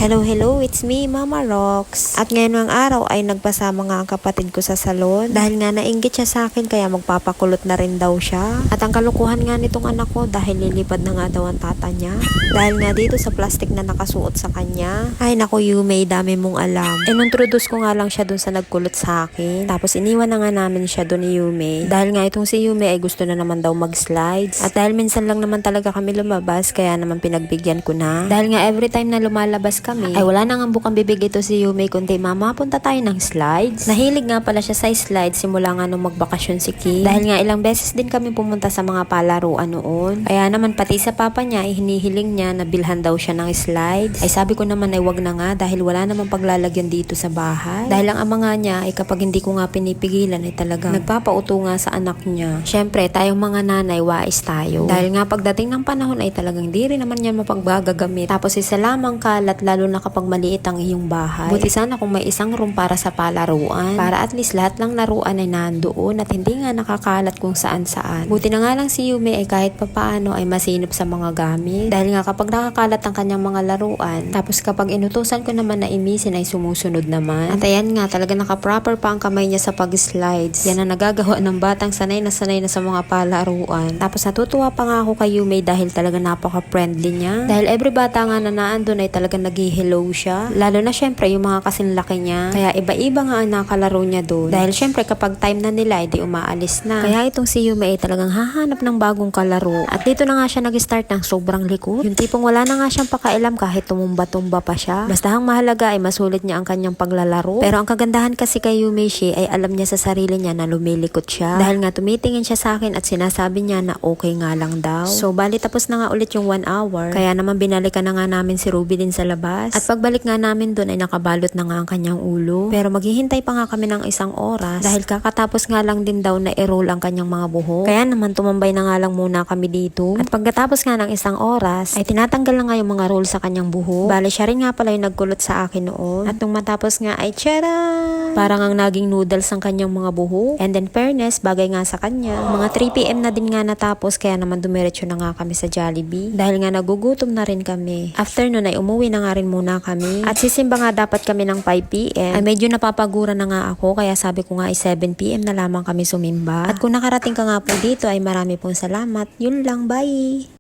Hello, it's me, Mama Rox. At ngayon ng araw ay nagpasama nga ang kapatid ko sa salon. Dahil nga nainggit siya sa akin kaya magpapakulot na rin daw siya. At ang kalukuhan nga nitong anak ko dahil lilipad na nga daw ang tata niya. Dahil nga dito sa plastic na nakasuot sa kanya. Ay naku Yume, dami mong alam. Introduce ko nga lang siya dun sa nagkulot sa akin. Tapos iniwan na nga namin siya dun ni Yume. Dahil nga itong si Yume ay gusto na naman daw mag-slides. At dahil minsan lang naman talaga kami lumabas kaya naman pinagbigyan ko na. Dahil nga every time na lumalabas kami, ay wala nang bukang bibig ito si Yume kundi mama punta tayo ng slides. Nahilig nga pala siya sa slides simula nga nung magbakasyon si Kim. Dahil nga ilang beses din kami pumunta sa mga palaruan noon. Kaya naman pati sa papa niya ay hinihiling niya na bilhan daw siya ng slides. Ay sabi ko naman ay wag na nga dahil wala namang paglalagyan dito sa bahay. Dahil ang ama nga niya ay kapag hindi ko nga pinipigilan ay talagang nagpapauto nga sa anak niya. Syempre tayong mga nanay wais tayo. Dahil nga pagdating ng panahon ay talagang di rin naman niya mapaggagagamit. Tapos isa lamang kalat lalo na kapag maliit ang iyong bahay. Buti sana kung may isang room para sa palaruan. Para at least lahat ng laruan ay nandoon at hindi nga nakakalat kung saan saan. Buti na nga lang si Yume ay kahit papaano ay masinop sa mga gamit. Dahil nga kapag nakakalat ang kanyang mga laruan, tapos kapag inutusan ko naman na imisin ay sumusunod naman. At ayan nga talaga naka-proper pa ang kamay niya sa pag-slides. Yan ang nagagawa ng batang sanay na sa mga palaruan. Tapos natutuwa pa nga ako kay Yume dahil talaga napaka-friendly niya. Dahil every bata nga na naandun ay talaga nag-hello siya. Lalo na syempre yung mga kasing laki niya. Kaya iba-iba nga ang nakalaro niya doon. Dahil syempre kapag time na nila ay di umaalis na. Kaya itong si Yume ay talagang hahanap ng bagong kalaro. At dito na nga siya nag-start ng sobrang likod. Yung tipong wala na nga siyang pakailam kahit tumumba-tumba pa siya. Basta ang mahalaga ay masulit niya ang kanyang paglalaro. Pero ang kagandahan kasi kay Yume ay alam niya sa sarili niya na lumilikot siya. Dahil nga tumitingin siya sa akin at sinasabi niya na okay nga lang daw. So bali tapos na nga ulit yung 1 hour. Kaya naman binalikan na nga namin si Ruby din sa labas. At pagbalik nga namin doon ay nakabalot na nga ang kanyang ulo. Pero maghihintay pa nga kami ng isang oras dahil kakatapos nga lang din daw na i-roll ang kanyang mga buhok. Kaya naman tumambay na nga lang muna kami dito. At pagkatapos nga ng isang oras ay tinatanggal na nga yung mga roll sa kanyang buhok. Bale siya rin nga pala yung nagkulot sa akin noon. At nung matapos nga ay tiyara! Parang ang naging noodles ang kanyang mga buhok. And then fairness, bagay nga sa kanya. Mga 3 PM na din nga natapos kaya naman dumiretso na nga kami sa Jollibee. Dahil nga nagugutom na rin kami. After nun ay umuwi na nga rin muna kami. At sisimba nga dapat kami ng 5 PM. Ay medyo napapagura na nga ako kaya sabi ko nga ay 7 PM na lamang kami sumimba. At kung nakarating ka nga po dito ay marami pong salamat. Yun lang, bye!